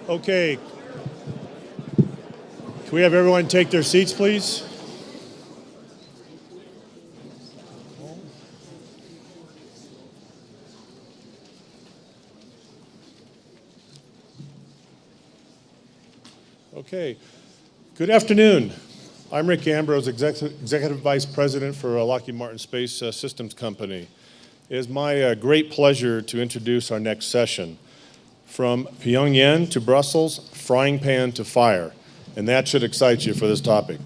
Okay. Can we have everyone take their seats, please? Okay. Good afternoon. I'm Rick Ambrose, Executive Vice President for Lockheed Martin Space Systems Company. It is my great pleasure to introduce our next session. From Pyongyang to Brussels, frying pan to fire. And that should excite you for this topic.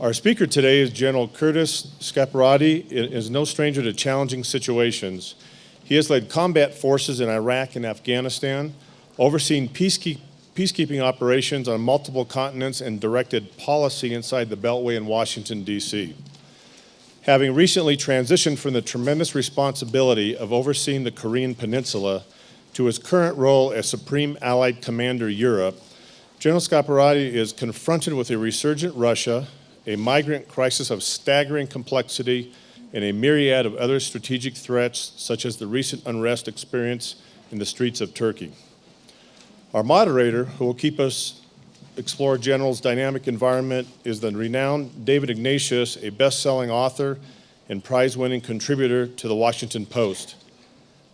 Our speaker today is General Curtis Scaparrotti. He is no stranger to challenging situations. He has led combat forces in Iraq and Afghanistan, overseen peacekeeping operations on multiple continents, and directed policy inside the Beltway in Washington, D.C. Having recently transitioned from the tremendous responsibility of overseeing the Korean Peninsula to his current role as Supreme Allied Commander Europe, General Scaparrotti is confronted with a resurgent Russia, a migrant crisis of staggering complexity, and a myriad of other strategic threats, such as the recent unrest experience in the streets of Turkey. Our moderator, who will keep us explore General's dynamic environment, is the renowned David Ignatius, a best-selling author and prize-winning contributor to the Washington Post.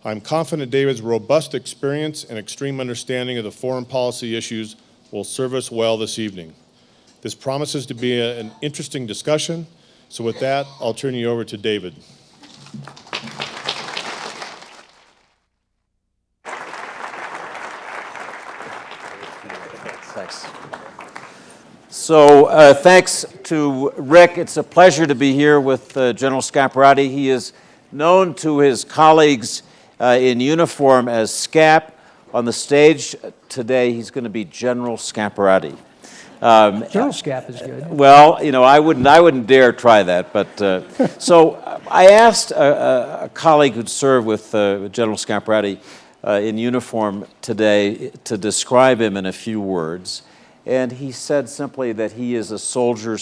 I'm confident David's robust experience and extreme understanding of the foreign policy issues will serve us well this evening. This promises to be an interesting discussion, so with that, I'll turn you over to David. Thanks. So thanks to Rick. It's a pleasure to be here with General Scaparrotti. He is known to his colleagues in uniform as Scap. On the stage today, he's going to be General Scaparrotti. General Scap is good. Well, you know, I wouldn't dare try that. But so I asked a colleague who'd served with General Scaparrotti in uniform today to describe him in a few words, and he said simply that he is a soldier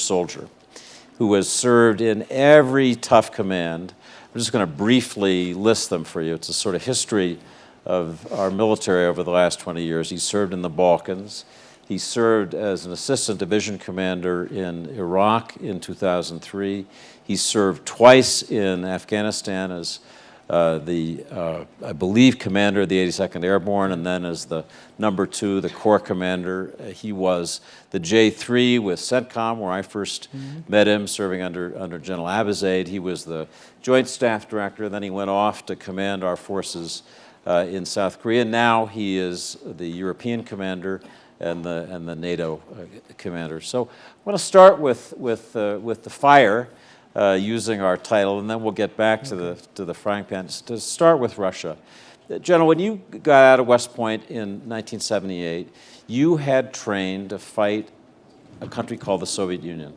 who has served in every tough command. I'm just going to briefly list them for you. It's a sort of history of our military over the last 20 years. He served in the Balkans. He served as an assistant division commander in Iraq in 2003. He served twice in Afghanistan as I believe, commander of the 82nd Airborne, and then as the number 2, the Corps commander. He was the J3 with CENTCOM, where I first met him, serving under General Abizaid. He was the Joint Staff Director. Then he went off to command our forces in South Korea. Now he is the European commander and the NATO commander. So I want to start with the fire. Using our title, and then we'll get back to the frying pan. To start with Russia. General, when you got out of West Point in 1978, you had trained to fight a country called the Soviet Union.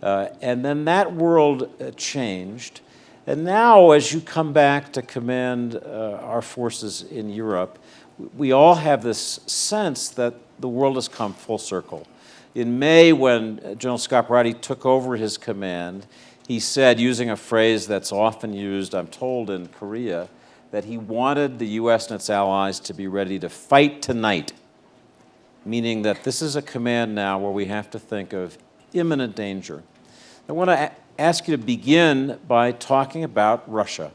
And then that world changed. And now, as you come back to command our forces in Europe, we all have this sense that the world has come full circle. In May, when General Scaparrotti took over his command, he said, using a phrase that's often used, I'm told, in Korea, that he wanted the U.S. and its allies to be ready to fight tonight, meaning that this is a command now where we have to think of imminent danger. I want to ask you to begin by talking about Russia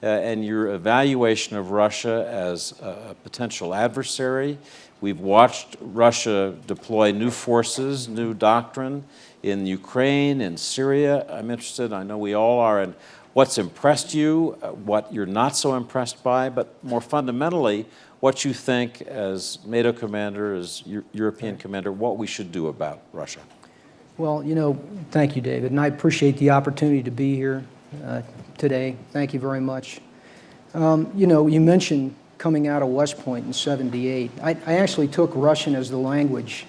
and your evaluation of Russia as a potential adversary. We've watched Russia deploy new forces, new doctrine in Ukraine, in Syria. I'm interested, I know we all are, in what's impressed you, what you're not so impressed by, but more fundamentally, what you think as NATO commander, as European commander, what we should do about Russia. Well, you know, thank you, David, and I appreciate the opportunity to be here today. Thank you very much. You know, you mentioned coming out of West Point in '78. I actually took Russian as the language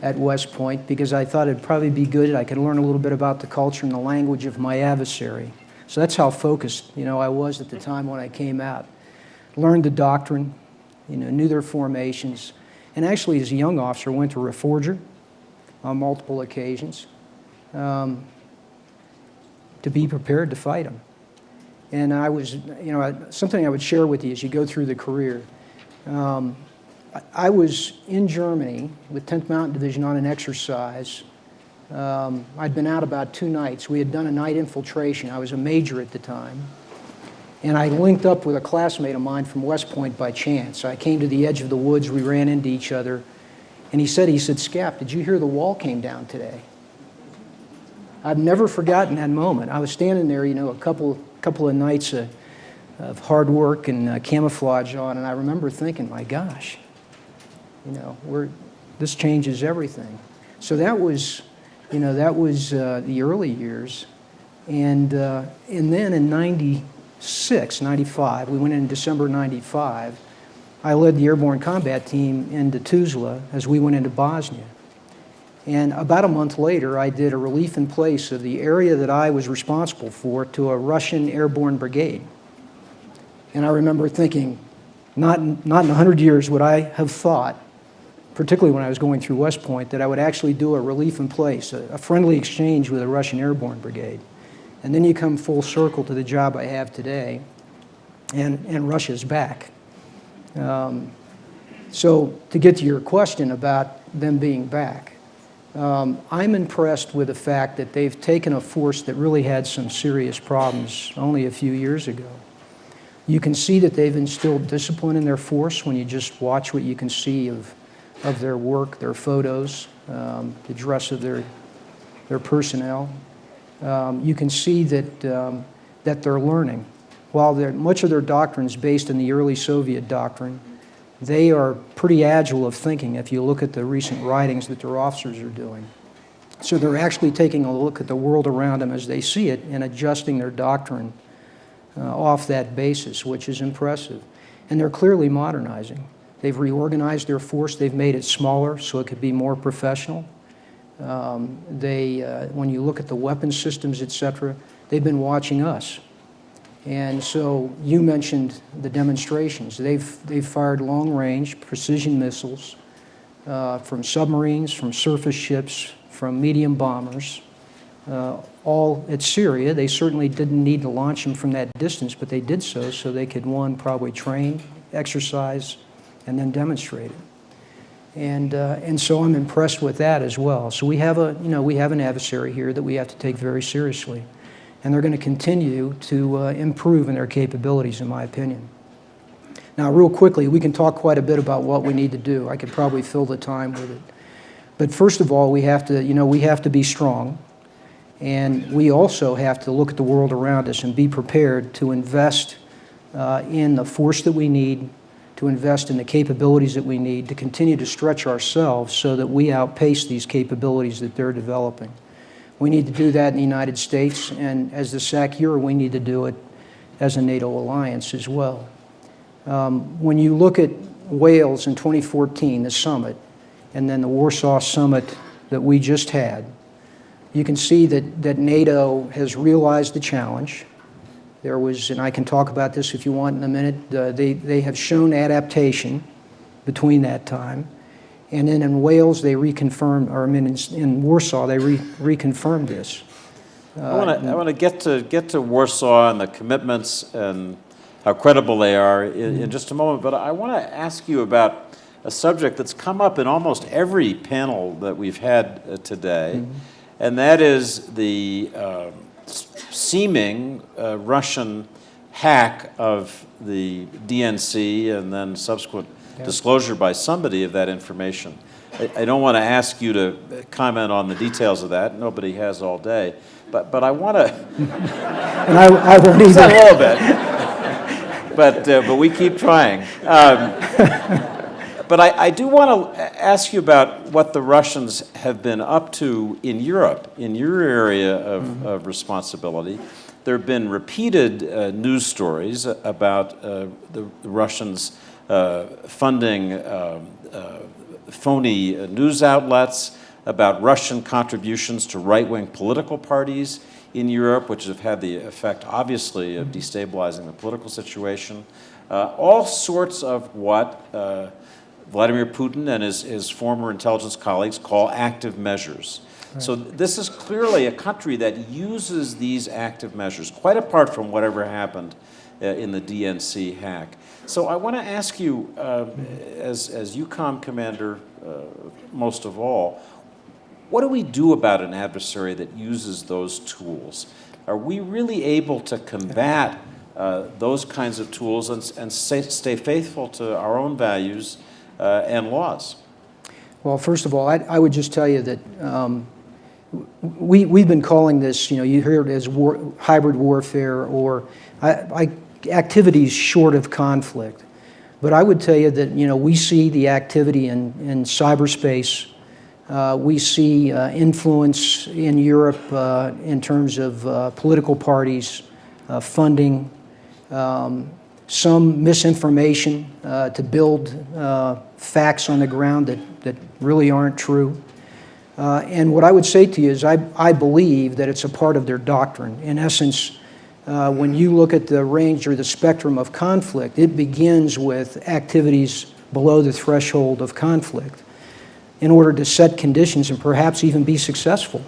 at West Point because I thought it'd probably be good. I could learn a little bit about the culture and the language of my adversary. So that's how focused, you know, I was at the time when I came out. Learned the doctrine, you know, knew their formations, and actually as a young officer went to Reforger on multiple occasions to be prepared to fight them. And I was, you know, something I would share with you as you go through the career. I was in Germany with 10th Mountain Division on an exercise. I'd been out about 2 nights. We had done a night infiltration. I was a major at the time. And I linked up with a classmate of mine from West Point by chance. I came to the edge of the woods. We ran into each other. And he said, Scap, did you hear the wall came down today? I've never forgotten that moment. I was standing there, a couple of nights of hard work and camouflage on, and I remember thinking, my gosh, this changes everything. So that was, the early years. And then in 96, 95, we went in December 95, I led the airborne combat team into Tuzla as we went into Bosnia. And about a month later, I did a relief in place of the area that I was responsible for to a Russian airborne brigade. And I remember thinking, not in 100 years would I have thought, particularly when I was going through West Point, that I would actually do a relief in place, a friendly exchange with a Russian airborne brigade. And then you come full circle to the job I have today, and Russia's back. So to get to your question about them being back, I'm impressed with the fact that they've taken a force that really had some serious problems only a few years ago. You can see that they've instilled discipline in their force when you just watch what you can see of their work, their photos, the dress of their personnel. You can see that they're learning. While much of their doctrine is based in the early Soviet doctrine, they are pretty agile of thinking if you look at the recent writings that their officers are doing. So they're actually taking a look at the world around them as they see it and adjusting their doctrine off that basis, which is impressive. And they're clearly modernizing. They've reorganized their force. They've made it smaller so it could be more professional. When you look at the weapon systems, et cetera, they've been watching us. And so you mentioned the demonstrations. They've fired long-range precision missiles from submarines, from surface ships, from medium bombers, all at Syria. They certainly didn't need to launch them from that distance, but they did so they could, one, probably train, exercise, and then demonstrate it. And so I'm impressed with that as well. So we have an adversary here that we have to take very seriously. And they're going to continue to improve in their capabilities, in my opinion. Now, real quickly, we can talk quite a bit about what we need to do. I could probably fill the time with it. But first of all, we have to be strong. And we also have to look at the world around us and be prepared to invest in the force that we need, to invest in the capabilities that we need, to continue to stretch ourselves so that we outpace these capabilities that they're developing. We need to do that in the United States, and as the SAC-EUR, we need to do it as a NATO alliance as well. When you look at Wales in 2014, the summit, and then the Warsaw Summit that we just had, you can see that NATO has realized the challenge. There was, and I can talk about this if you want in a minute, they have shown adaptation between that time. And then in Wales, they reconfirmed, or I mean, in Warsaw, they reconfirmed this. I want to get to Warsaw and the commitments and how credible they are in just a moment. But I want to ask you about a subject that's come up in almost every panel that we've had today, and that is the seeming Russian hack of the DNC and then subsequent disclosure by somebody of that information. I don't want to ask you to comment on the details of that. Nobody has all day. But I want to... And I won't either. A little bit. But we keep trying. But I do want to ask you about what the Russians have been up to in Europe, in your area of responsibility. There have been repeated news stories about the Russians funding phony news outlets, about Russian contributions to right-wing political parties in Europe, which have had the effect, obviously, of destabilizing the political situation. All sorts of what Vladimir Putin and his former intelligence colleagues call active measures. So this is clearly a country that uses these active measures, quite apart from whatever happened in the DNC hack. So I want to ask you, as EUCOM commander, most of all, what do we do about an adversary that uses those tools? Are we really able to combat those kinds of tools and stay faithful to our own values and laws? Well, first of all, I would just tell you that we've been calling this, you hear it as hybrid warfare or activities short of conflict. But I would tell you that, we see the activity in cyberspace. We see influence in Europe in terms of political parties, funding, some misinformation to build facts on the ground that really aren't true. And what I would say to you is I believe that it's a part of their doctrine. In essence, when you look at the range or the spectrum of conflict, it begins with activities below the threshold of conflict in order to set conditions and perhaps even be successful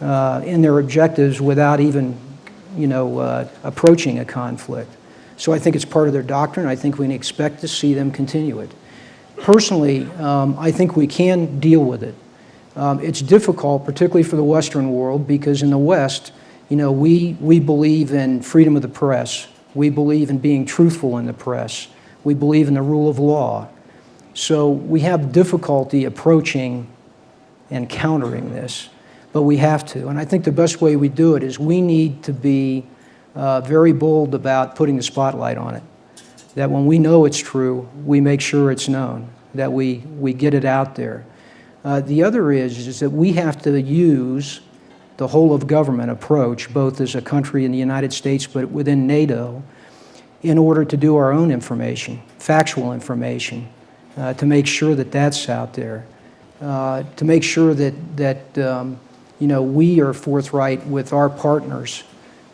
in their objectives without even, approaching a conflict. So I think it's part of their doctrine. I think we can expect to see them continue it. Personally, I think we can deal with it. It's difficult, particularly for the Western world, because in the West, we believe in freedom of the press. We believe in being truthful in the press. We believe in the rule of law. So we have difficulty approaching and countering this, but we have to. And I think the best way we do it is we need to be very bold about putting the spotlight on it. That when we know it's true, we make sure it's known, that we get it out there. The other is that we have to use the whole of government approach, both as a country in the United States, but within NATO, in order to do our own information, factual information, to make sure that that's out there, to make sure that we are forthright with our partners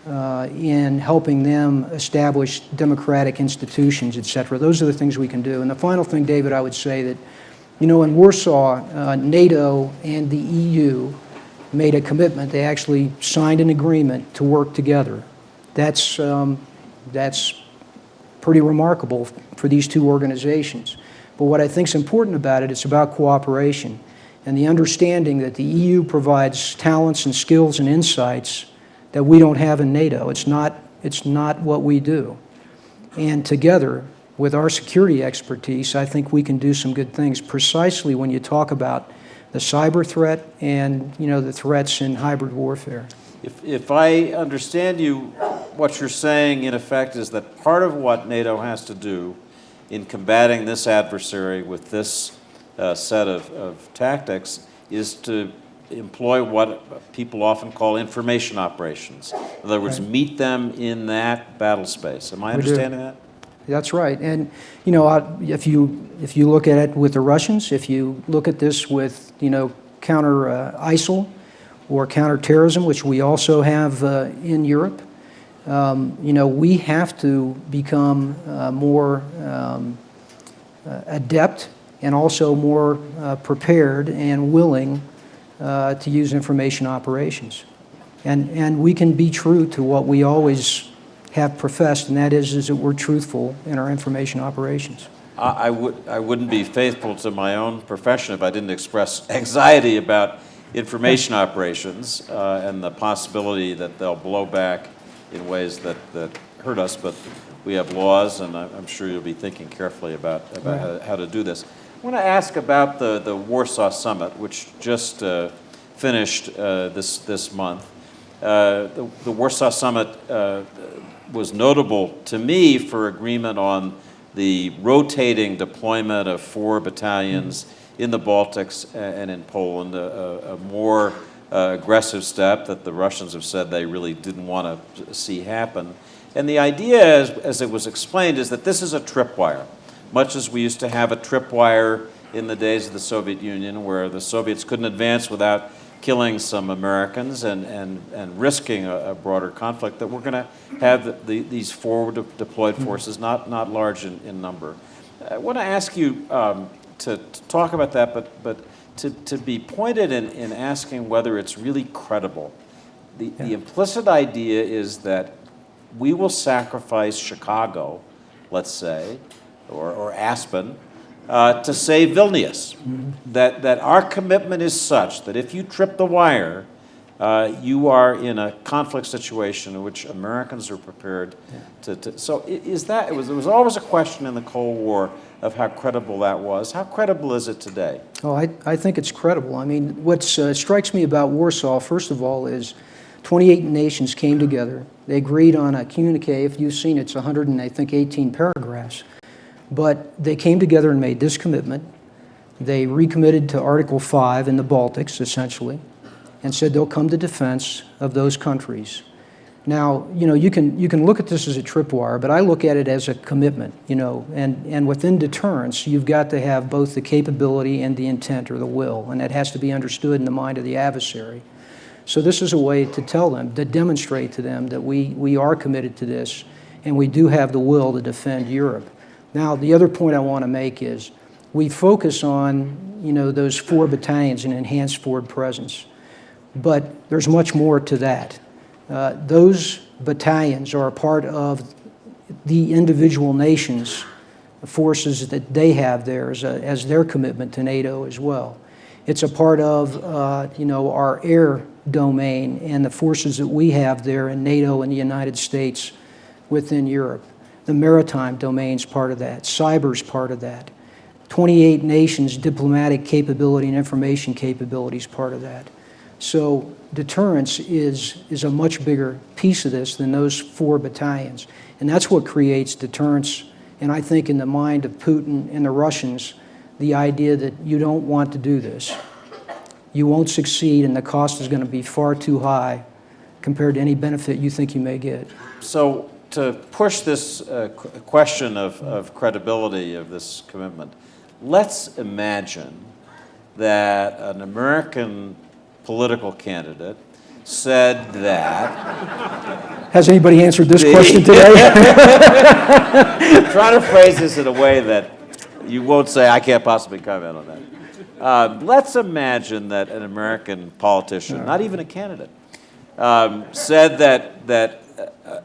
in helping them establish democratic institutions, et cetera. Those are the things we can do. And the final thing, David, I would say that, in Warsaw, NATO and the EU made a commitment. They actually signed an agreement to work together. That's pretty remarkable for these two organizations. But what I think is important about it, it's about cooperation and the understanding that the EU provides talents and skills and insights that we don't have in NATO. It's not what we do. And together, with our security expertise, I think we can do some good things, precisely when you talk about the cyber threat and, the threats in hybrid warfare. If I understand you, what you're saying, in effect, is that part of what NATO has to do in combating this adversary with this set of tactics is to employ what people often call information operations. In other words, Right. meet them in that battle space. Am I understanding that? That's right. And, if you look at it with the Russians, if you look at this with, counter ISIL or counterterrorism, which we also have in Europe, we have to become more adept and also more prepared and willing to use information operations. And we can be true to what we always have professed, and that is that we're truthful in our information operations. I wouldn't be faithful to my own profession if I didn't express anxiety about information operations and the possibility that they'll blow back in ways that hurt us, but we have laws, and I'm sure you'll be thinking carefully about how to do this. I want to ask about the Warsaw Summit, which just finished this month. The Warsaw Summit was notable to me for agreement on the rotating deployment of 4 battalions in the Baltics and in Poland, a more aggressive step that the Russians have said they really didn't want to see happen. And the idea, as it was explained, is that this is a tripwire, much as we used to have a tripwire in the days of the Soviet Union, where the Soviets couldn't advance without killing some Americans and risking a broader conflict, that we're going to have these forward deployed forces, not large in number. I want to ask you to talk about that, but to be pointed in asking whether it's really credible. The implicit idea is that we will sacrifice Chicago, let's say, or Aspen, to save Vilnius. That our commitment is such that if you trip the wire, you are in a conflict situation in which Americans are prepared to. So there was always a question in the Cold War of how credible that was. How credible is it today? Oh, I think it's credible. I mean, what strikes me about Warsaw, first of all, is 28 nations came together. They agreed on a communique. If you've seen it, it's 118 paragraphs. But they came together and made this commitment. They recommitted to Article 5 in the Baltics, essentially, and said they'll come to defense of those countries. Now, you can look at this as a tripwire, but I look at it as a commitment, and within deterrence, you've got to have both the capability and the intent or the will, and that has to be understood in the mind of the adversary. So this is a way to tell them, to demonstrate to them that we are committed to this, and we do have the will to defend Europe. Now, the other point I want to make is we focus on, those 4 battalions and enhanced forward presence, but there's much more to that. Those battalions are a part of the individual nations' forces that they have there as their commitment to NATO as well. It's a part of, our air domain and the forces that we have there in NATO and the United States within Europe. The maritime domain's part of that. Cyber's part of that. 28 nations' diplomatic capability and information capability is part of that. So deterrence is a much bigger piece of this than those 4 battalions. And that's what creates deterrence, and I think in the mind of Putin and the Russians, the idea that you don't want to do this. You won't succeed, and the cost is going to be far too high compared to any benefit you think you may get. So to push this question of credibility of this commitment, let's imagine that an American political candidate said that... Has anybody answered this question today? I'm trying to phrase this in a way that you won't say, I can't possibly comment on that. Let's imagine that an American politician, not even a candidate, said that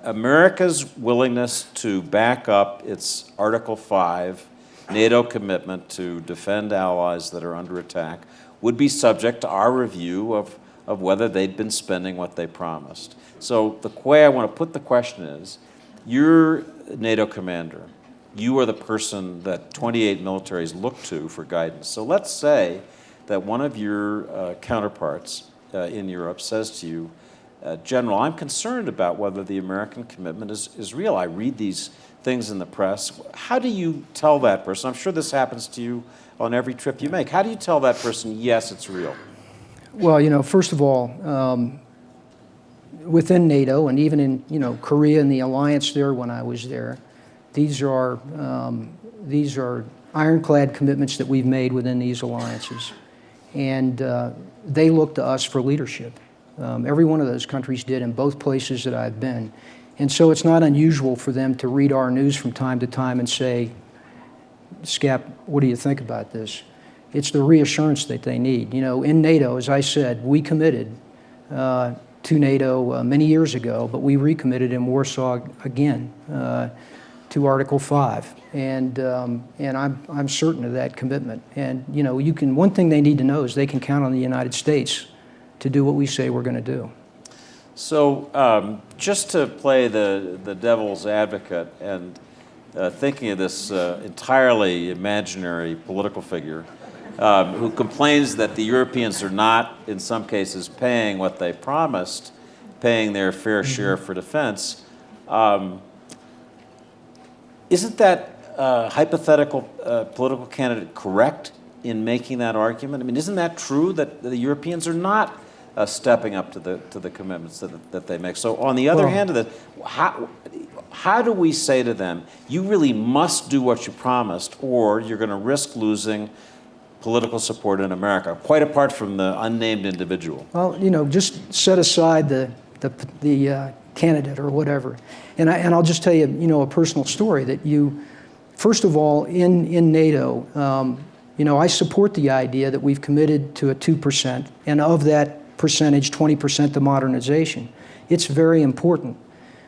America's willingness to back up its Article 5 NATO commitment to defend allies that are under attack would be subject to our review of whether they'd been spending what they promised. So the way I want to put the question is, you're NATO commander. You are the person that 28 militaries look to for guidance. So let's say that one of your counterparts in Europe says to you, General, I'm concerned about whether the American commitment is real. I read these things in the press. How do you tell that person? I'm sure this happens to you on every trip you make. How do you tell that person, yes, it's real? Well, first of all, within NATO and even in, Korea and the alliance there when I was there, these are ironclad commitments that we've made within these alliances. And they look to us for leadership. Every one of those countries did in both places that I've been. And so it's not unusual for them to read our news from time to time and say, Scap, what do you think about this? It's the reassurance that they need. In NATO, as I said, we committed to NATO many years ago, but we recommitted in Warsaw again to Article 5. And I'm certain of that commitment. And, one thing they need to know is they can count on the United States to do what we say we're going to do. So just to play the devil's advocate and thinking of this entirely imaginary political figure who complains that the Europeans are not, in some cases, paying what they promised, paying their fair share for defense, isn't that hypothetical political candidate correct in making that argument? I mean, isn't that true that the Europeans are not stepping up to the commitments that they make? So on the other hand of that, how do we say to them, you really must do what you promised or you're going to risk losing political support in America, quite apart from the unnamed individual? Well, just set aside the candidate or whatever. And I'll just tell you, a personal story that first of all, in NATO, I support the idea that we've committed to a 2%, and of that percentage, 20% to modernization. It's very important.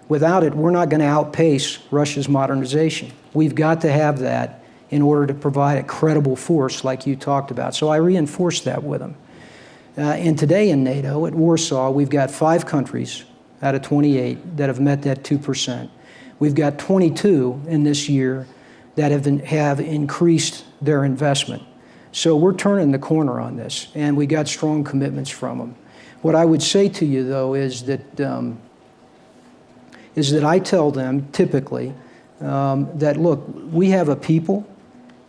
Without it, we're not going to outpace Russia's modernization. We've got to have that in order to provide a credible force like you talked about. So I reinforced that with them. And today in NATO, at Warsaw, we've got 5 countries out of 28 that have met that 2%. We've got 22 in this year that have increased their investment. So we're turning the corner on this, and we got strong commitments from them. What I would say to you, though, is that I tell them typically that, look, we have a people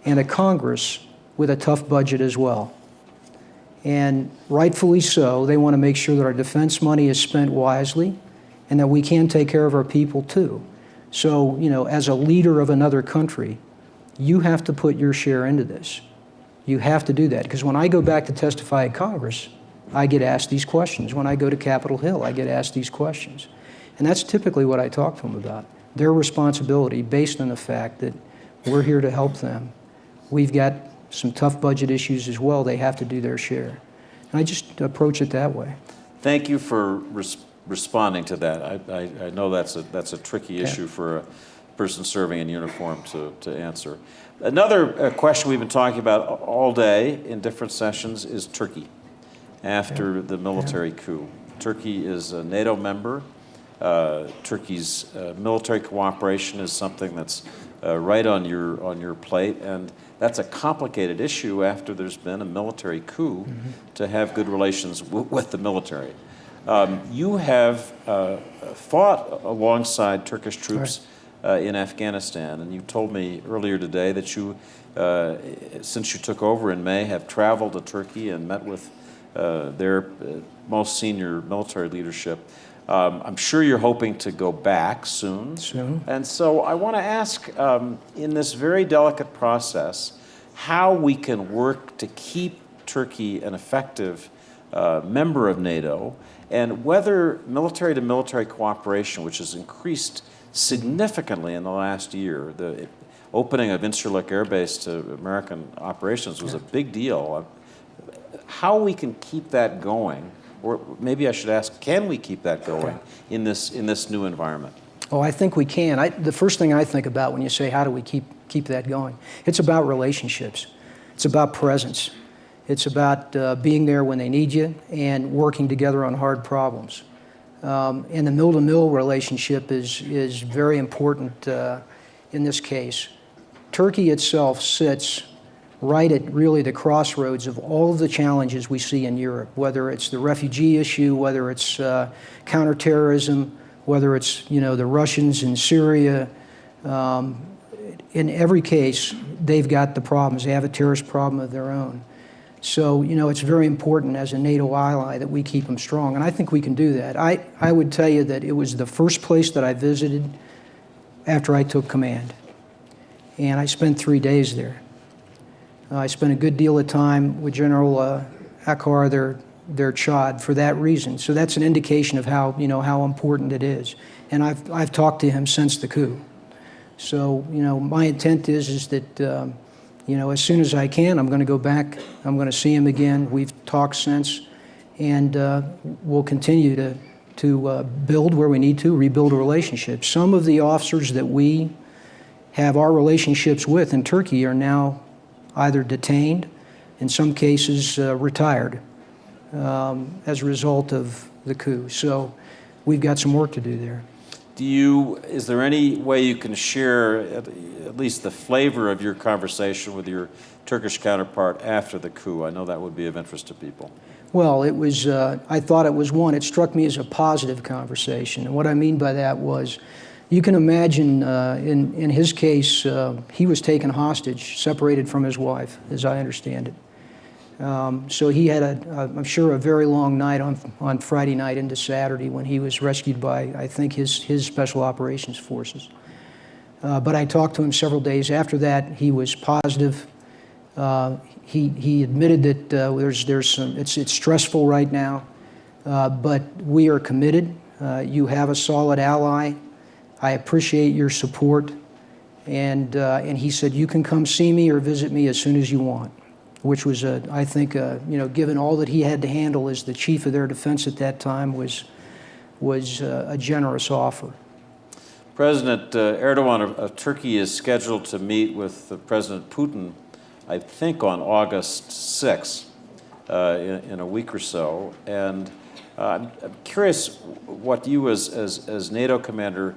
and a Congress with a tough budget as well. And rightfully so, they want to make sure that our defense money is spent wisely and that we can take care of our people too. So, as a leader of another country, you have to put your share into this. You have to do that, because when I go back to testify at Congress, I get asked these questions. When I go to Capitol Hill, I get asked these questions. And that's typically what I talk to them about. Their responsibility based on the fact that we're here to help them. We've got some tough budget issues as well. They have to do their share. And I just approach it that way. Thank you for responding to that. I know that's a tricky issue for a person serving in uniform to answer. Another question we've been talking about all day in different sessions is Turkey after the military coup. Turkey is a NATO member. Turkey's military cooperation is something that's right on your plate, and that's a complicated issue after there's been a military coup to have good relations with the military. You have fought alongside Turkish troops in Afghanistan, and you told me earlier today that you, since you took over in May, have traveled to Turkey and met with their most senior military leadership. I'm sure you're hoping to go back soon. And so I want to ask, in this very delicate process, how we can work to keep Turkey an effective member of NATO, and whether military-to-military cooperation, which has increased significantly in the last year, the opening of Incirlik Air Base to American operations was a big deal. How we can keep that going, or maybe I should ask, can we keep that going in this new environment? Oh, I think we can. The first thing I think about when you say how do we keep that going, it's about relationships. It's about presence. It's about being there when they need you and working together on hard problems. And the mill-to-mill relationship is very important in this case. Turkey itself sits right at really the crossroads of all of the challenges we see in Europe, whether it's the refugee issue, whether it's counterterrorism, whether it's the Russians in Syria. In every case, they've got the problems. They have a terrorist problem of their own. So, it's very important as a NATO ally that we keep them strong, and I think we can do that. I would tell you that it was the first place that I visited after I took command, and I spent 3 days there. I spent a good deal of time with General Akar, their Chad, for that reason. So that's an indication of how important it is. And I've talked to him since the coup. So, my intent is that, as soon as I can, I'm going to go back. I'm going to see him again. We've talked since, and we'll continue to build where we need to, rebuild relationships. Some of the officers that we have our relationships with in Turkey are now either detained, in some cases retired, as a result of the coup. So we've got some work to do there. Is there any way you can share at least the flavor of your conversation with your Turkish counterpart after the coup? I know that would be of interest to people. Well, it was, I thought it was one. It struck me as a positive conversation. And what I mean by that was, you can imagine in his case, he was taken hostage, separated from his wife, as I understand it. So he had, I'm sure, a very long night on Friday night into Saturday when he was rescued by, I think, his Special Operations Forces. But I talked to him several days after that. He was positive. He admitted that there's some, it's stressful right now, but we are committed. You have a solid ally. I appreciate your support. And he said, you can come see me or visit me as soon as you want. which was, I think, given all that he had to handle as the chief of their defense at that time, was a generous offer. President Erdogan of Turkey is scheduled to meet with President Putin, I think, on August 6th, in a week or so. And I'm curious what you, as NATO commander,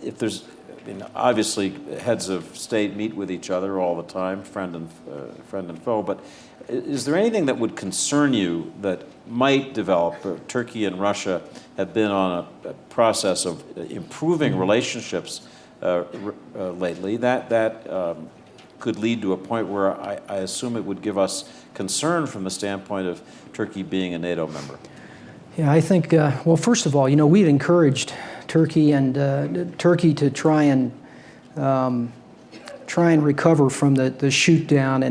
if there's, I mean, obviously heads of state meet with each other all the time, friend and foe, but is there anything that would concern you that might develop? Turkey and Russia have been on a process of improving relationships lately. That could lead to a point where I assume it would give us concern from the standpoint of Turkey being a NATO member. Yeah, I think, well, first of all, we've encouraged Turkey to try and recover from the shoot down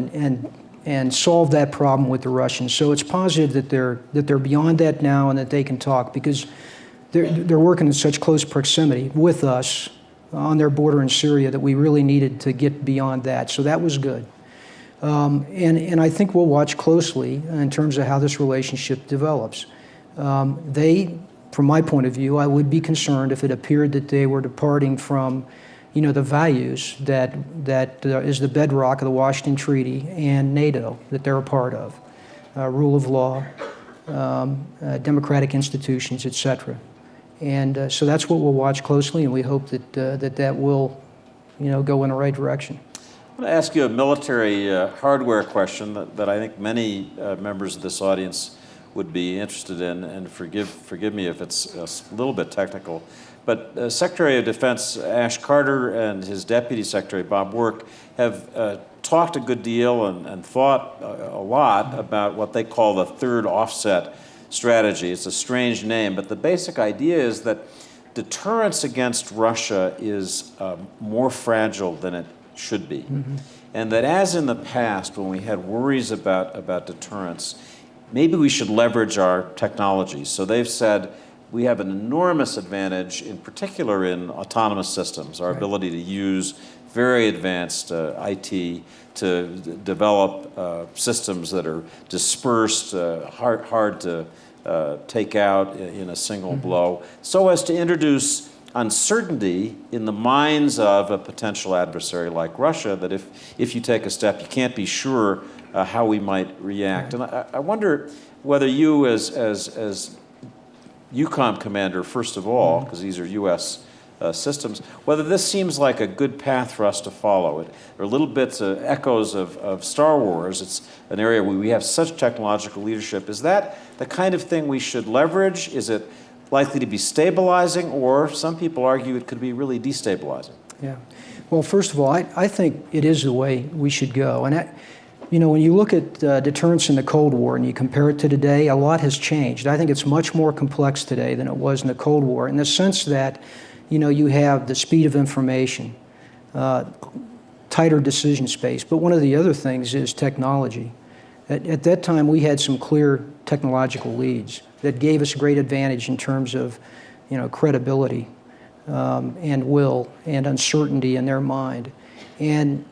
and solve that problem with the Russians. So it's positive that they're beyond that now and that they can talk, because they're working in such close proximity with us on their border in Syria that we really needed to get beyond that. So that was good. And I think we'll watch closely in terms of how this relationship develops. From my point of view, I would be concerned if it appeared that they were departing from, the values that is the bedrock of the Washington Treaty and NATO that they're a part of, rule of law, democratic institutions, etc. And so that's what we'll watch closely, and we hope that that will, go in the right direction. I'm going to ask you a military hardware question that I think many members of this audience would be interested in, and forgive me if it's a little bit technical, but Secretary of Defense Ash Carter and his Deputy Secretary Bob Work have talked a good deal and thought a lot about what they call the third offset strategy. It's a strange name, but the basic idea is that deterrence against Russia is more fragile than it should be. Mm-hmm. And that, as in the past, when we had worries about deterrence, maybe we should leverage our technology. So they've said we have an enormous advantage, in particular in autonomous systems, our ability to use very advanced IT to develop systems that are dispersed, hard to take out in a single blow, so as to introduce uncertainty in the minds of a potential adversary like Russia, that if you take a step, you can't be sure how we might react. And I wonder whether you, as EUCOM commander, first of all, because these are U.S. Systems, whether this seems like a good path for us to follow. There are little bits, echoes of Star Wars. It's an area where we have such technological leadership. Is that the kind of thing we should leverage? Is it likely to be stabilizing, or some people argue it could be really destabilizing? Yeah. Well, first of all, I think it is the way we should go. And when you look at deterrence in the Cold War and you compare it to today, a lot has changed. I think it's much more complex today than it was in the Cold War, in the sense that, you have the speed of information, tighter decision space. But one of the other things is technology. At that time, we had some clear technological leads that gave us a great advantage in terms of, credibility and will and uncertainty in their mind. And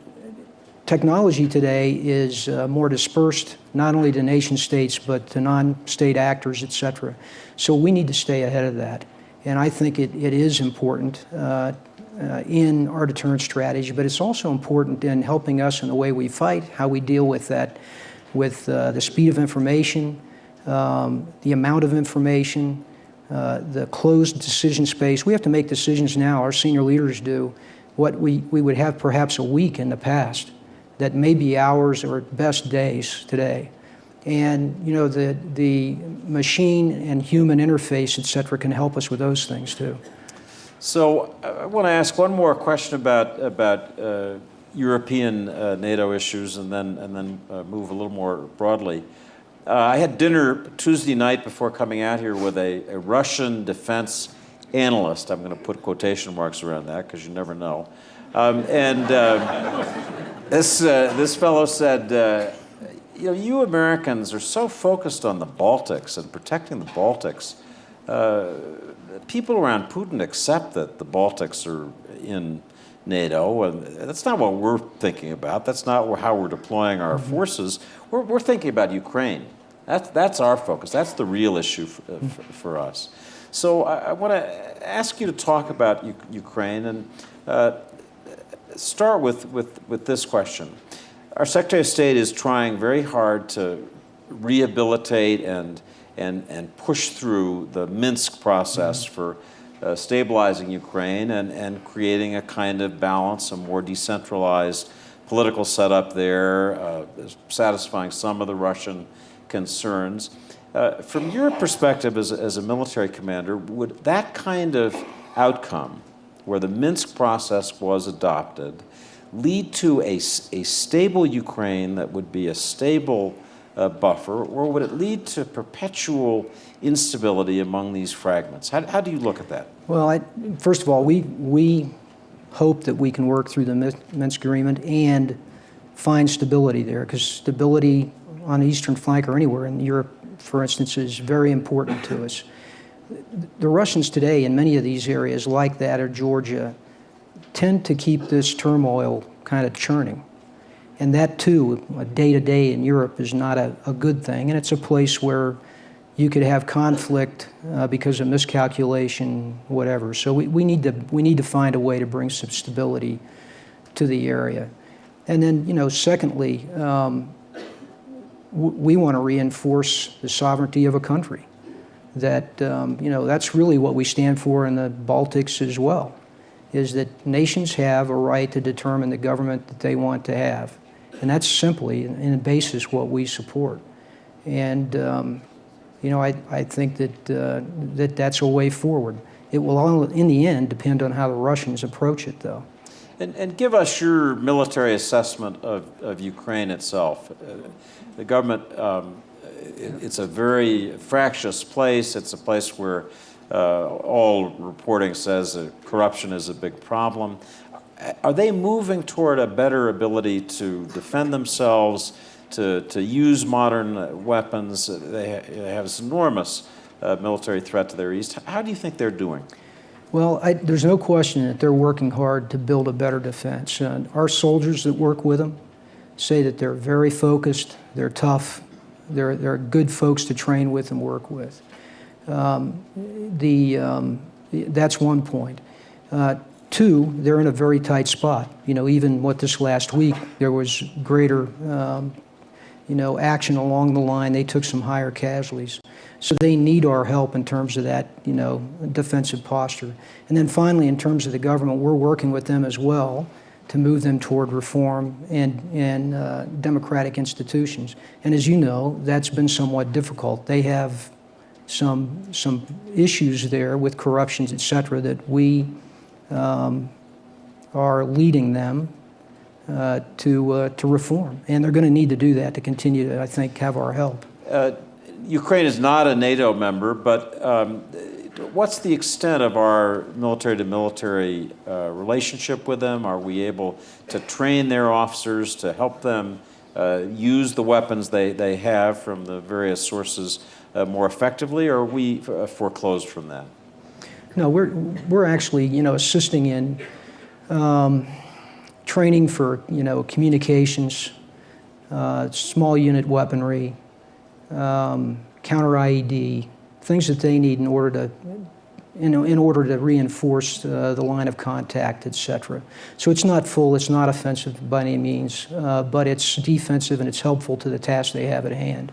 technology today is more dispersed, not only to nation states, but to non-state actors, et cetera. So we need to stay ahead of that. And I think it is important in our deterrence strategy, but it's also important in helping us in the way we fight, how we deal with that, with the speed of information, the amount of information, the closed decision space. We have to make decisions now, our senior leaders do, what we would have perhaps a week in the past, that may be hours or at best days today. And the machine and human interface, et cetera, can help us with those things too. So I want to ask one more question about European NATO issues, and then move a little more broadly. I had dinner Tuesday night before coming out here with a Russian defense analyst. I'm going to put quotation marks around that because you never know. This fellow said, you Americans are so focused on the Baltics and protecting the Baltics. People around Putin accept that the Baltics are in NATO, and that's not what we're thinking about. That's not how we're deploying our forces. We're thinking about Ukraine. That's our focus. That's the real issue for us. So I want to ask you to talk about Ukraine and start with this question. Our Secretary of State is trying very hard to rehabilitate and push through the Minsk process for stabilizing Ukraine and creating a kind of balance, a more decentralized political setup there, satisfying some of the Russian concerns. From your perspective as a military commander, would that kind of outcome, where the Minsk process was adopted, lead to a stable Ukraine that would be a stable buffer, or would it lead to perpetual instability among these fragments? How do you look at that? Well, first of all, we hope that we can work through the Minsk agreement and find stability there, because stability on the eastern flank or anywhere in Europe, for instance, is very important to us. The Russians today in many of these areas, like that or Georgia, tend to keep this turmoil kind of churning. And that, too, day-to-day in Europe is not a good thing. And it's a place where you could have conflict because of miscalculation, whatever. So we need to find a way to bring some stability to the area. And then, secondly, we want to reinforce the sovereignty of a country. That, that's really what we stand for in the Baltics as well, is that nations have a right to determine the government that they want to have. And that's simply, in the basis, what we support. And, I think that that's a way forward. It will all, in the end, depend on how the Russians approach it, though. And give us your military assessment of Ukraine itself. The government, it's a very fractious place. It's a place where all reporting says that corruption is a big problem. Are they moving toward a better ability to defend themselves, to use modern weapons? They have this enormous military threat to their east. How do you think they're doing? Well, there's no question that they're working hard to build a better defense. Our soldiers that work with them say that they're very focused, they're tough, they're good folks to train with and work with. That's one point. Two, they're in a very tight spot. Even this last week, there was greater, action along the line. They took some higher casualties. So they need our help in terms of that, defensive posture. And then finally, in terms of the government, we're working with them as well to move them toward reform and democratic institutions. And as you know, that's been somewhat difficult. They have some issues there with corruptions, et cetera, that we are leading them to reform. And they're going to need to do that to continue to, I think, have our help. Ukraine is not a NATO member, but what's the extent of our military-to-military relationship with them? Are we able to train their officers to help them use the weapons they have from the various sources more effectively, or are we foreclosed from that? No, we're actually, assisting in training for, communications, small unit weaponry, counter IED, things that they need in order to reinforce the line of contact, et cetera. So it's not full, it's not offensive by any means, but it's defensive and it's helpful to the task they have at hand.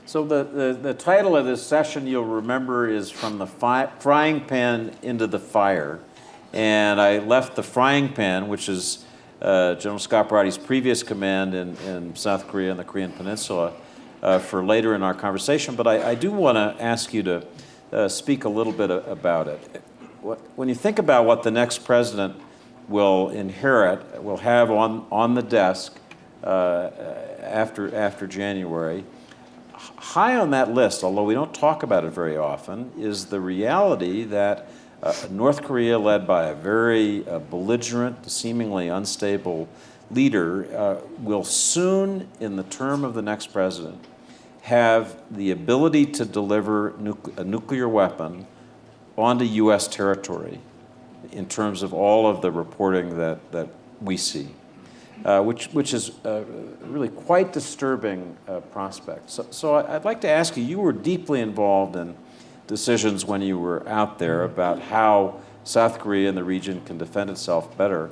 So the title of this session, you'll remember, is From the Frying Pan into the Fire. And I left the frying pan, which is General Scaparrotti's previous command in South Korea and the Korean Peninsula, for later in our conversation. But I do want to ask you to speak a little bit about it. When you think about what the next president will inherit, will have on the desk after January, high on that list, although we don't talk about it very often, is the reality that North Korea, led by a very belligerent, seemingly unstable leader, will soon, in the term of the next president, have the ability to deliver a nuclear weapon onto U.S. territory in terms of all of the reporting that we see, which is really quite disturbing prospect. So I'd like to ask you, you were deeply involved in decisions when you were out there about how South Korea and the region can defend itself better.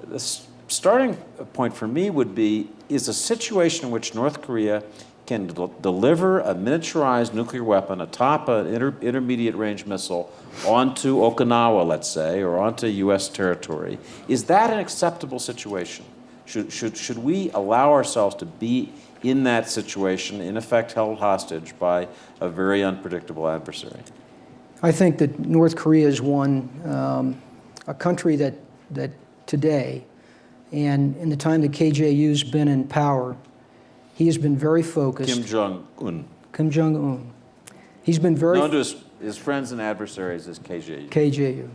The starting point for me would be, is a situation in which North Korea can deliver a miniaturized nuclear weapon atop an intermediate range missile onto Okinawa, let's say, or onto U.S. territory. Is that an acceptable situation? Should we allow ourselves to be in that situation, in effect held hostage by a very unpredictable adversary? I think that North Korea is a country that today, and in the time that KJU's been in power, he has been very focused. Kim Jong-un. Kim Jong-un. He's been very... Known to his friends and adversaries as KJU. KJU.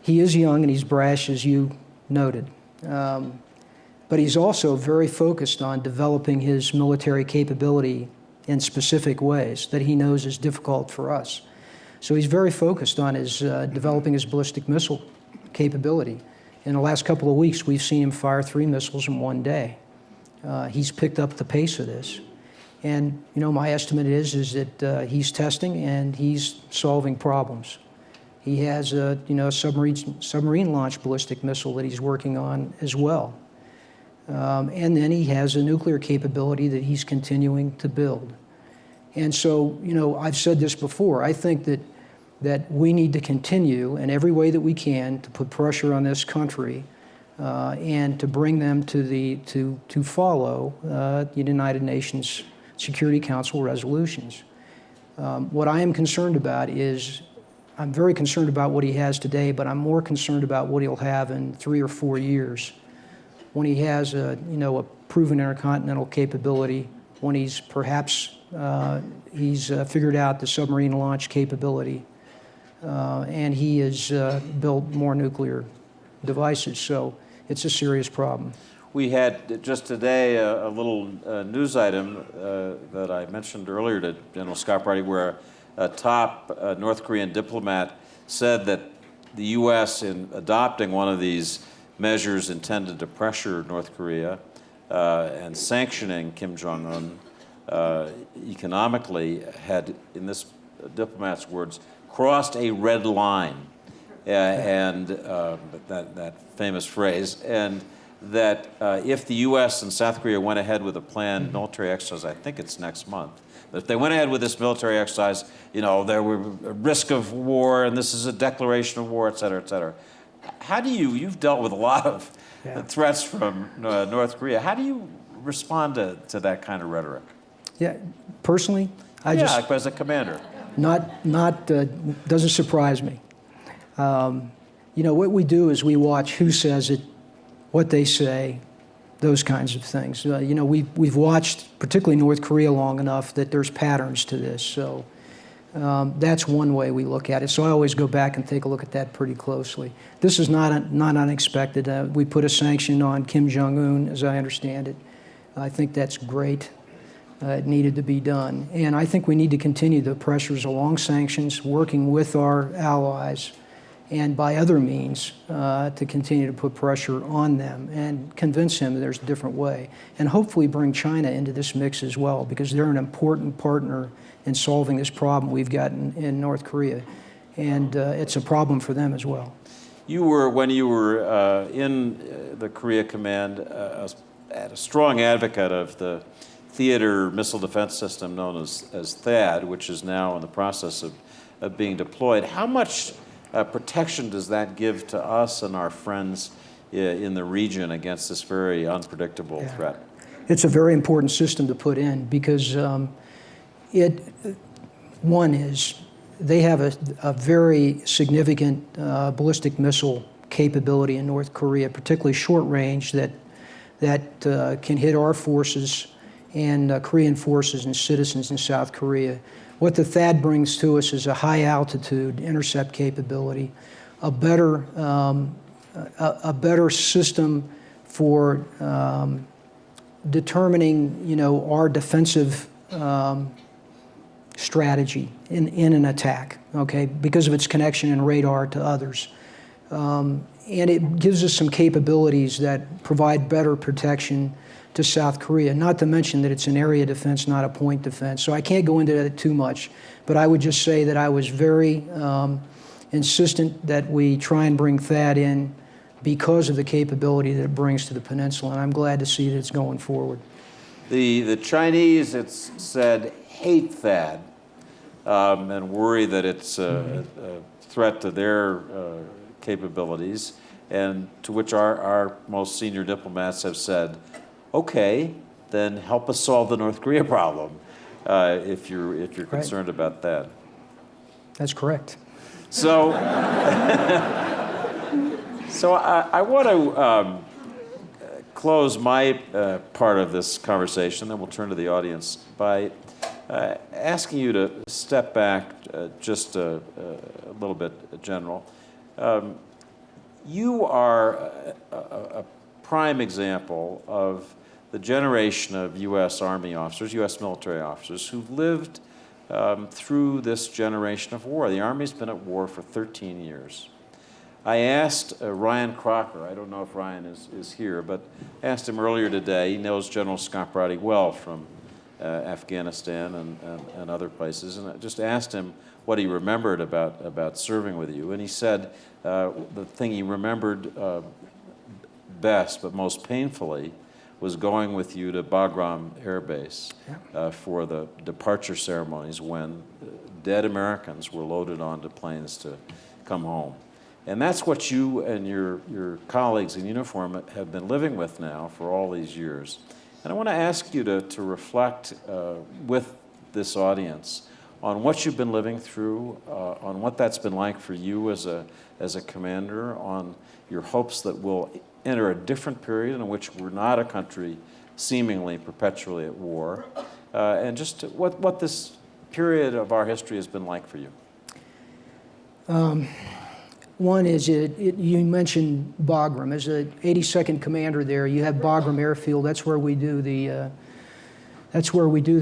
He is young and he's brash, as you noted. But he's also very focused on developing his military capability in specific ways that he knows is difficult for us. So he's very focused on his developing his ballistic missile capability. In the last couple of weeks, we've seen him fire 3 missiles in one day. He's picked up the pace of this. And, you know, my estimate is that he's testing and he's solving problems. He has a, submarine launched ballistic missile that he's working on as well. And then he has a nuclear capability that he's continuing to build. And so, I've said this before, I think that we need to continue in every way that we can to put pressure on this country and to bring them to follow the United Nations Security Council resolutions. What I am concerned about is, I'm very concerned about what he has today, but I'm more concerned about what he'll have in 3 or 4 years, when he has a proven intercontinental capability, when he's perhaps figured out the submarine launch capability, and he has built more nuclear devices. So it's a serious problem. We had just today a little news item that I mentioned earlier to General Scaparrotti, where a top North Korean diplomat said that the U.S., in adopting one of these measures intended to pressure North Korea and sanctioning Kim Jong-un economically, had, in this diplomat's words, crossed a red line, and that famous phrase, and that if the U.S. and South Korea went ahead with a planned military exercise, I think it's next month, but if they went ahead with this military exercise, there were a risk of war, and this is a declaration of war, et cetera, et cetera. How do you've dealt with a lot of threats from North Korea, how do you respond to that kind of rhetoric? Yeah, personally, like as a commander. Doesn't surprise me. What we do is we watch who says it, what they say, those kinds of things. We've watched, particularly North Korea, long enough that there's patterns to this. So that's one way we look at it. So I always go back and take a look at that pretty closely. This is not unexpected. We put a sanction on Kim Jong-un, as I understand it. I think that's great. It needed to be done. And I think we need to continue the pressures along sanctions, working with our allies, and by other means to continue to put pressure on them and convince him that there's a different way. And hopefully bring China into this mix as well, because they're an important partner in solving this problem we've got in North Korea. And it's a problem for them as well. When you were in the Korea Command, a strong advocate of the theater missile defense system known as THAAD, which is now in the process of being deployed. How much protection does that give to us and our friends in the region against this very unpredictable threat? It's a very important system to put in, because they have a very significant ballistic missile capability in North Korea, particularly short range, that can hit our forces and Korean forces and citizens in South Korea. What the THAAD brings to us is a high altitude intercept capability, a better system for determining, our defensive strategy in an attack, okay, because of its connection and radar to others. And it gives us some capabilities that provide better protection to South Korea, not to mention that it's an area defense, not a point defense. So I can't go into that too much, but I would just say that I was very insistent that we try and bring THAAD in because of the capability that it brings to the peninsula, and I'm glad to see that it's going forward. The Chinese, it's said, hate THAAD and worry that it's a threat to their capabilities, and to which our most senior diplomats have said, okay, then help us solve the North Korea problem if you're concerned about that. That's correct. So, so I want to close my part of this conversation, then we'll turn to the audience, by asking you to step back just a little bit, General. You are a prime example of the generation of U.S. Army officers, U.S. military officers, who've lived through this generation of war. The Army's been at war for 13 years. I asked Ryan Crocker, I don't know if Ryan is here, but asked him earlier today. He knows General Scaparrotti well from Afghanistan and other places, and I just asked him what he remembered about serving with you. And he said the thing he remembered best, but most painfully, was going with you to Bagram Air Base for the departure ceremonies when dead Americans were loaded onto planes to come home. And that's what you and your colleagues in uniform have been living with now for all these years. And I want to ask you to reflect with this audience on what you've been living through, on what that's been like for you as a commander, on your hopes that we'll enter a different period in which we're not a country seemingly perpetually at war, and just what this period of our history has been like for you. One is, you mentioned Bagram. As an 82nd commander there, you have Bagram Airfield. That's where we do the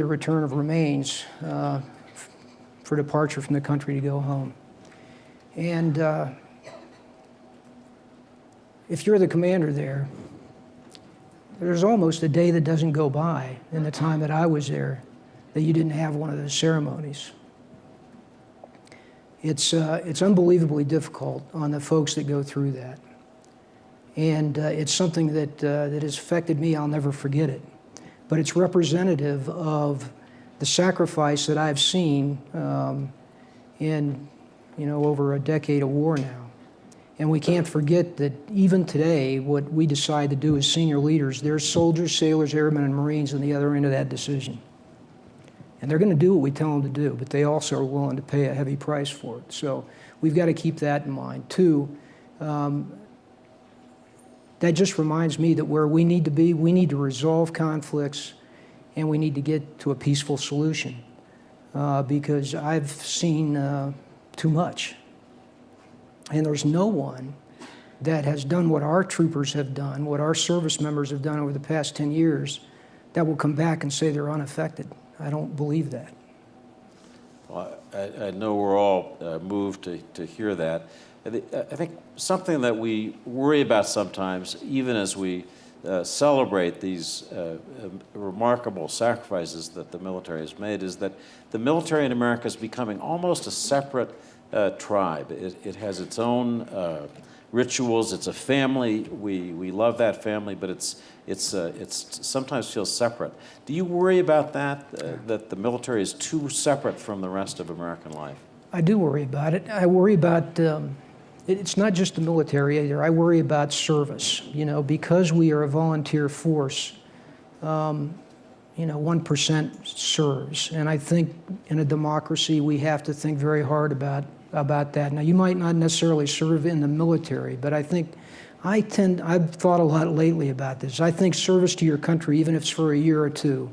return of remains for departure from the country to go home. And if you're the commander there, there's almost a day that doesn't go by in the time that I was there that you didn't have one of those ceremonies. It's unbelievably difficult on the folks that go through that. And it's something that has affected me. I'll never forget it. But it's representative of the sacrifice that I've seen in, over a decade of war now. And we can't forget that even today, what we decide to do as senior leaders, there's soldiers, sailors, airmen, and Marines on the other end of that decision. And they're going to do what we tell them to do, but they also are willing to pay a heavy price for it. So we've got to keep that in mind. Two, that just reminds me that where we need to be, we need to resolve conflicts and we need to get to a peaceful solution because I've seen too much. And there's no one that has done what our troopers have done, what our service members have done over the past 10 years, that will come back and say they're unaffected. I don't believe that. Well, I know we're all moved to hear that. I think something that we worry about sometimes, even as we celebrate these remarkable sacrifices that the military has made, is that the military in America is becoming almost a separate tribe. It has its own rituals. It's a family. We love that family, but it's sometimes feels separate. Do you worry about that? That the military is too separate from the rest of American life? I do worry about it. I worry about it's not just the military either. I worry about service. Because we are a volunteer force. 1% serves, and I think in a democracy we have to think very hard about that. Now, you might not necessarily serve in the military, but I've thought a lot lately about this. I think service to your country, even if it's for a year or two,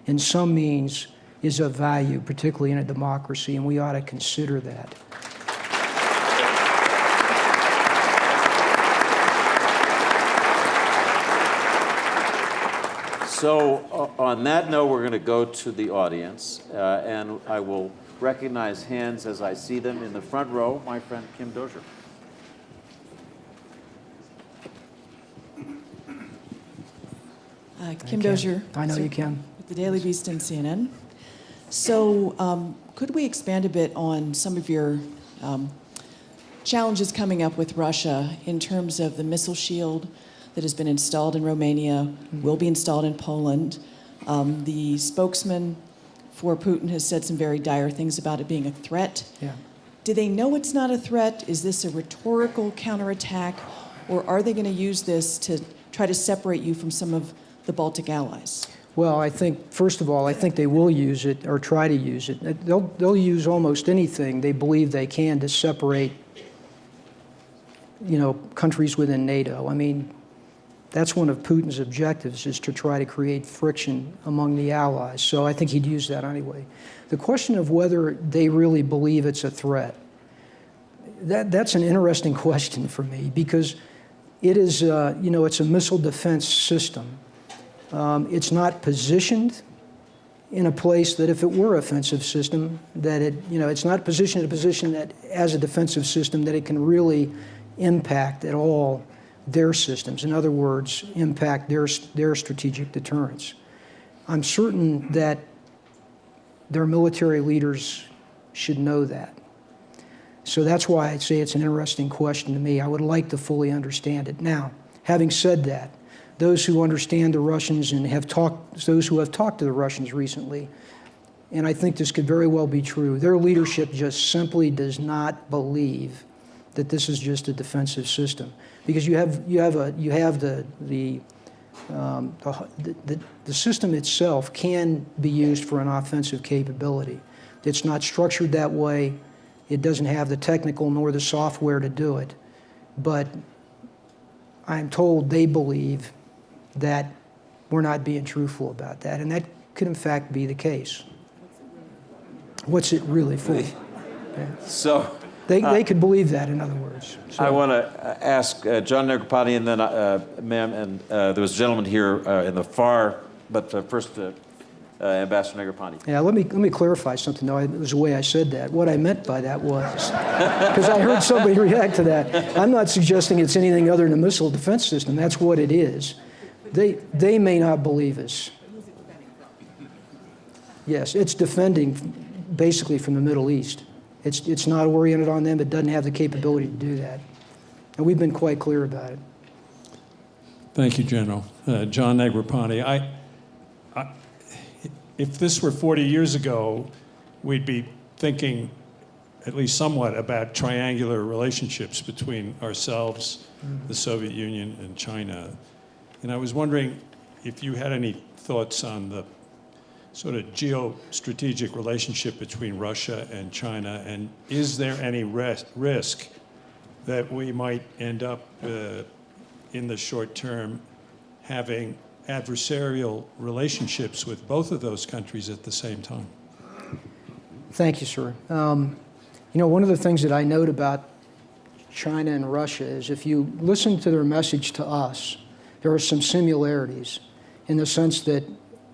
in some means is of value, particularly in a democracy, and we ought to consider that. So on that note, we're going to go to the audience, and I will recognize hands as I see them. In the front row, my friend Kim Dozier. Kim Dozier. I know you can. With the Daily Beast and CNN. So could we expand a bit on some of your challenges coming up with Russia in terms of the missile shield that has been installed in Romania, will be installed in Poland? The spokesman for Putin has said some very dire things about it being a threat. Yeah. Do they know it's not a threat? Is this a rhetorical counterattack? Or are they going to use this to try to separate you from some of the Baltic allies? Well, I think, first of all, I think they will use it or try to use it. They'll use almost anything they believe they can to separate, countries within NATO. I mean, that's one of Putin's objectives, is to try to create friction among the allies. So I think he'd use that anyway. The question of whether they really believe it's a threat, that's an interesting question for me, because it is, it's a missile defense system. It's not positioned in a place that if it were an offensive system, that it's not positioned in a position that as a defensive system that it can really impact at all their systems. In other words, impact their strategic deterrence. I'm certain that their military leaders should know that. So that's why I'd say it's an interesting question to me. I would like to fully understand it. Now, having said that, those who understand the Russians and those who have talked to the Russians recently, and I think this could very well be true, their leadership just simply does not believe that this is just a defensive system, because you have the system itself can be used for an offensive capability. It's not structured that way. It doesn't have the technical nor the software to do it. But I'm told they believe that we're not being truthful about that, and that could in fact be the case. What's it really for? Okay. So they could believe that, in other words. So, I want to ask John Negroponte, and then ma'am, and there was a gentleman here in the far, but first Ambassador Negroponte. yeah, let me clarify something, though. It was the way I said that. What I meant by that was, because I heard somebody react to that, I'm not suggesting it's anything other than a missile defense system. That's what it is. They may not believe us. Yes, it's defending basically from the Middle East. It's not oriented on them. It doesn't have the capability to do that. And we've been quite clear about it. Thank you, General. John Negroponte. If this were 40 years ago, we'd be thinking at least somewhat about triangular relationships between ourselves, the Soviet Union, and China. And I was wondering if you had any thoughts on the sort of geostrategic relationship between Russia and China, and is there any risk that we might end up in the short term having adversarial relationships with both of those countries at the same time? Thank you, sir. One of the things that I note about China and Russia is if you listen to their message to us, there are some similarities in the sense that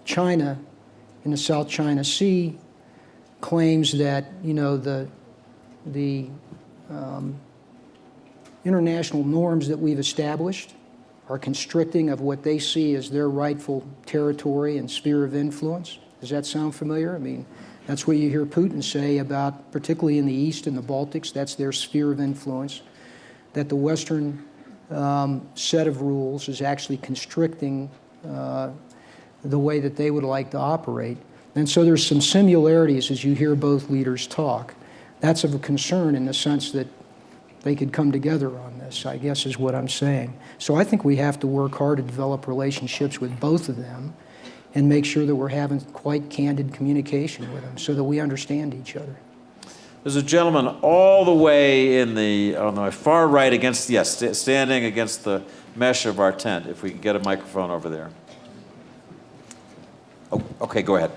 China in the South China Sea claims that, the international norms that we've established are constricting of what they see as their rightful territory and sphere of influence. Does that sound familiar? I mean, that's what you hear Putin say about, particularly in the East and the Baltics, that's their sphere of influence, that the Western set of rules is actually constricting the way that they would like to operate. And so there's some similarities as you hear both leaders talk. That's of a concern in the sense that they could come together on this, I guess is what I'm saying. So I think we have to work hard to develop relationships with both of them and make sure that we're having quite candid communication with them so that we understand each other. There's a gentleman all the way on the far right against, standing against the mesh of our tent, if we can get a microphone over there. Oh, okay, go ahead.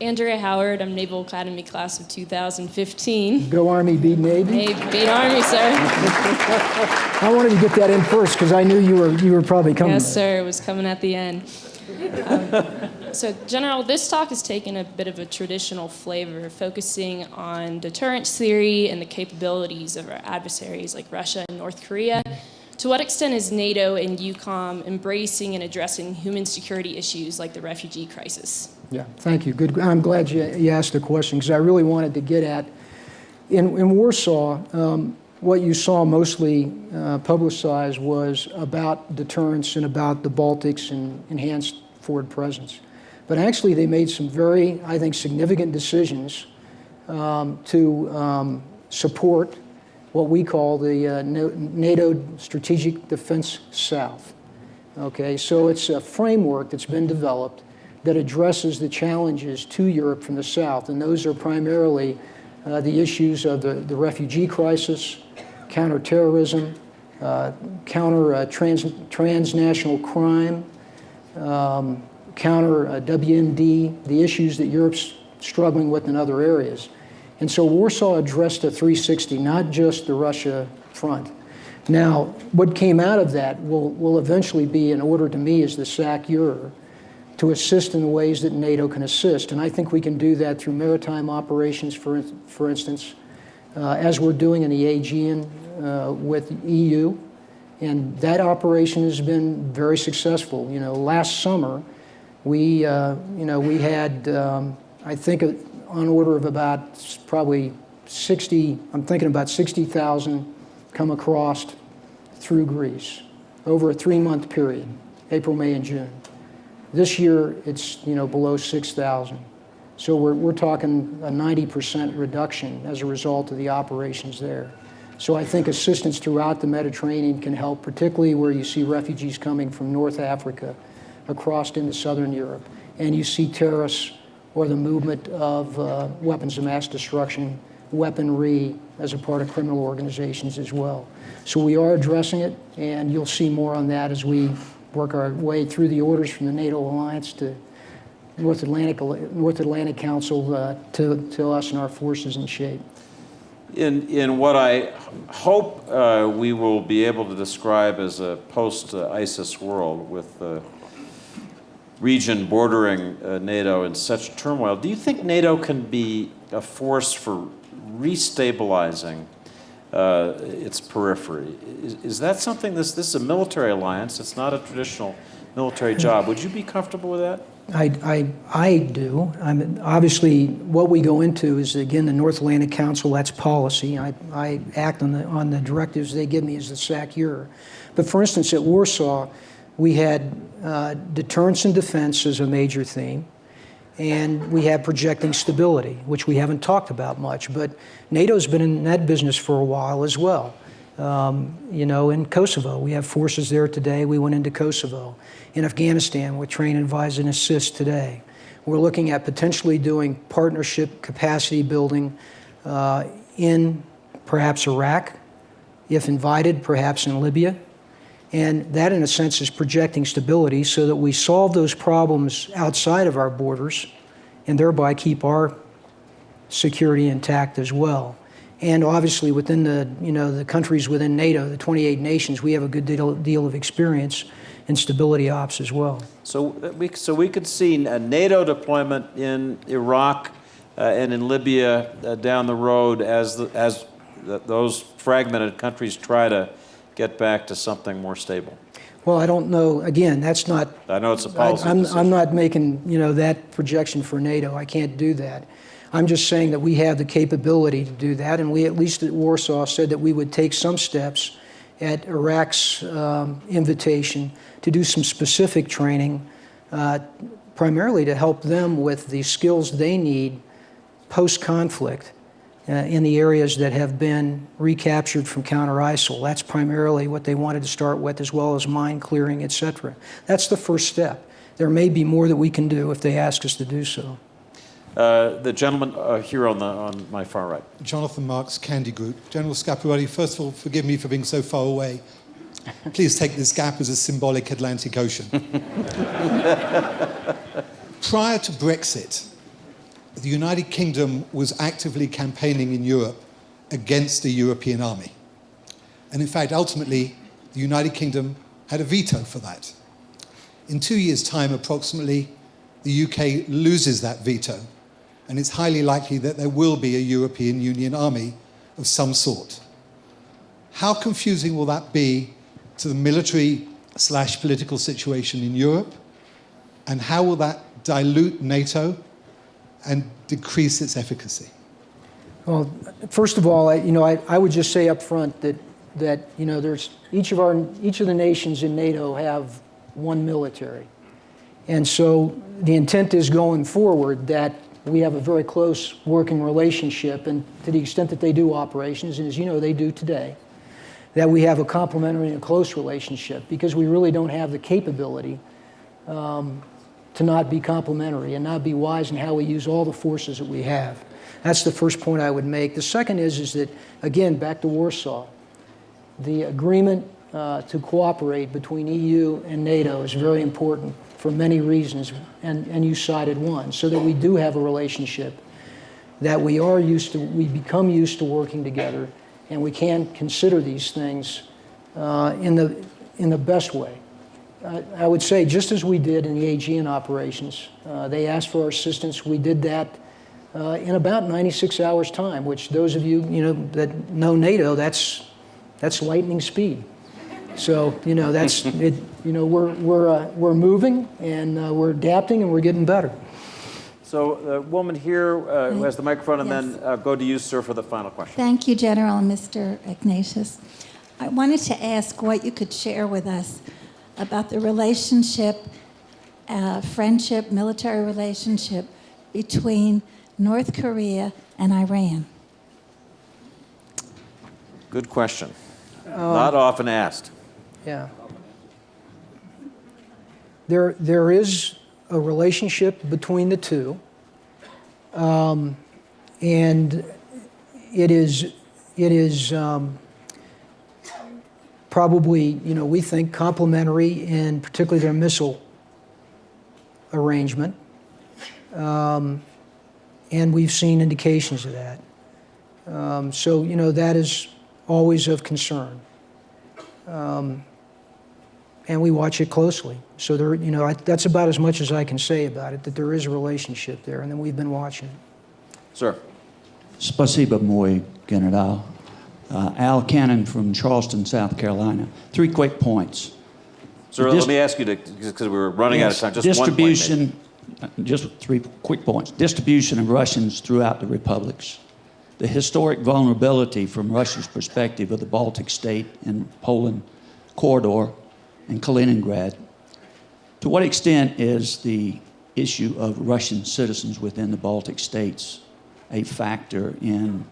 Andrea Howard, I'm Naval Academy class of 2015. Go Army, beat Navy. Beat Army, sir. I wanted to get that in first because I knew you were probably coming. Yes, sir, it was coming at the end. So, General, this talk has taken a bit of a traditional flavor, focusing on deterrence theory and the capabilities of our adversaries like Russia and North Korea. To what extent is NATO and EUCOM embracing and addressing human security issues like the refugee crisis? Yeah, thank you. Good. I'm glad you asked the question, because I really wanted to get at, in Warsaw, what you saw mostly publicized was about deterrence and about the Baltics and enhanced forward presence. But actually, they made some very, I think, significant decisions to support what we call the NATO Strategic Defense South. Okay, so it's a framework that's been developed that addresses the challenges to Europe from the south, and those are primarily the issues of the refugee crisis, counterterrorism, transnational crime, counter WMD, the issues that Europe's struggling with in other areas. And so Warsaw addressed a 360, not just the Russia front. Now, what came out of that will eventually be, in order to me, is the SAC-EUR, to assist in the ways that NATO can assist. And I think we can do that through maritime operations, for instance, as we're doing in the Aegean with EU. And that operation has been very successful. You know, last summer, we had, I think, on order of about probably 60, I'm thinking about 60,000 come across through Greece over a 3-month period, April, May, and June. This year, it's below 6,000. So we're talking a 90% reduction as a result of the operations there. So I think assistance throughout the Mediterranean can help, particularly where you see refugees coming from North Africa across into Southern Europe, and you see terrorists or the movement of weapons of mass destruction, weaponry as a part of criminal organizations as well. So we are addressing it, and you'll see more on that as we work our way through the orders from the NATO alliance to North Atlantic Council to us and our forces in shape. In what I hope we will be able to describe as a post-ISIS world with the region bordering NATO in such turmoil, do you think NATO can be a force for restabilizing its periphery? Is that something, this is a military alliance, it's not a traditional military job. Would you be comfortable with that? I do. I mean, obviously, what we go into is, again, the North Atlantic Council, that's policy. I act on the directives they give me as the SAC-EUR. But for instance, at Warsaw, we had deterrence and defense as a major theme, and we have projecting stability, which we haven't talked about much, but NATO's been in that business for a while as well. In Kosovo, we have forces there today. We went into Kosovo. In Afghanistan, we train, advise, and assist today. We're looking at potentially doing partnership capacity building in perhaps Iraq, if invited, perhaps in Libya. And that, in a sense, is projecting stability so that we solve those problems outside of our borders and thereby keep our security intact as well. And obviously, within the countries within NATO, the 28 nations, we have a good deal of experience in stability ops as well. So we could see a NATO deployment in Iraq and in Libya down the road as those fragmented countries try to get back to something more stable. Well, I don't know. Again, that's not. I know it's a policy decision. I'm not making that projection for NATO. I can't do that. I'm just saying that we have the capability to do that, and we, at least at Warsaw, said that we would take some steps at Iraq's invitation to do some specific training, primarily to help them with the skills they need post-conflict in the areas that have been recaptured from counter-ISIL. That's primarily what they wanted to start with, as well as mine clearing, et cetera. That's the first step. There may be more that we can do if they ask us to do so. The gentleman here on my far right. Jonathan Marks, Candy Group. General Scaparrotti, first of all, forgive me for being so far away. Please take this gap as a symbolic Atlantic Ocean. Prior to Brexit, the United Kingdom was actively campaigning in Europe against a European army. And in fact, ultimately, the United Kingdom had a veto for that. In 2 years' time, approximately, the UK loses that veto, and it's highly likely that there will be a European Union army of some sort. How confusing will that be to the military/political situation in Europe? And how will that dilute NATO and decrease its efficacy? Well, first of all, I would just say up front that there's each of the nations in NATO have one military. And so the intent is going forward that we have a very close working relationship, and to the extent that they do operations, and as you know, they do today, that we have a complementary and close relationship, because we really don't have the capability to not be complementary and not be wise in how we use all the forces that we have. That's the first point I would make. The second is that, again, back to Warsaw, the agreement to cooperate between EU and NATO is very important for many reasons, and you cited one, so that we do have a relationship, that we become used to working together, and we can consider these things in the best way. I would say, just as we did in the Aegean operations, they asked for our assistance. We did that in about 96 hours' time, which those of you that know NATO, that's lightning speed. So that's it. We're moving, and we're adapting, and we're getting better. So the woman here who has the microphone, and Yes. then go to you, sir, for the final question. Thank you, General and Mr. Ignatius. I wanted to ask what you could share with us about the relationship, friendship, military relationship between North Korea and Iran. Good question. Not often asked. Yeah. There is a relationship between the two, and it is probably, we think, complementary in particularly their missile arrangement, and we've seen indications of that. So that is always of concern. And we watch it closely. So that's about as much as I can say about it, that there is a relationship there, and then we've been watching it. Sir. Spasiba mój general. Al Cannon from Charleston, South Carolina. 3 quick points. Sir, let me ask you to, because we were running out of time, just one point. Distribution, just 3 quick points. Distribution of Russians throughout the republics. The historic vulnerability from Russia's perspective of the Baltic state and Poland corridor and Kaliningrad. To what extent is the issue of Russian citizens within the Baltic states a factor in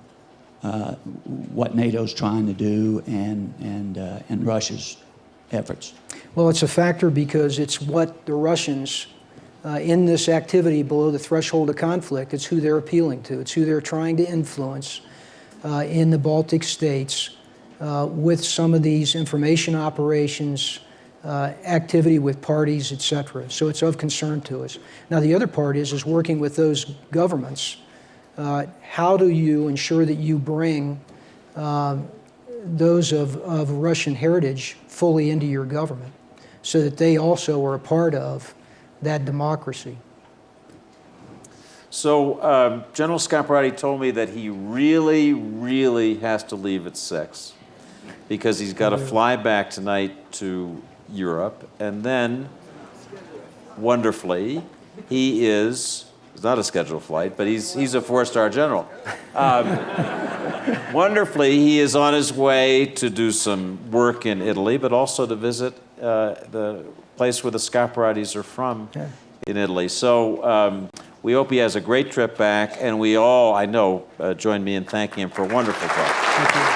what NATO's trying to do and Russia's efforts? Well, it's a factor because it's what the Russians, in this activity below the threshold of conflict, it's who they're appealing to. It's who they're trying to influence in the Baltic states with some of these information operations, activity with parties, etc. So it's of concern to us. Now, the other part is working with those governments. How do you ensure that you bring those of Russian heritage fully into your government so that they also are a part of that democracy? So General Scaparrotti told me that he really, really has to leave at 6 because he's got to fly back tonight to Europe, and then, wonderfully, it's not a scheduled flight, but he's a 4-star general. Wonderfully, he is on his way to do some work in Italy, but also to visit the place where the Scaparrottis are from in Italy. So we hope he has a great trip back, and we all, I know, join me in thanking him for a wonderful talk. Thank you.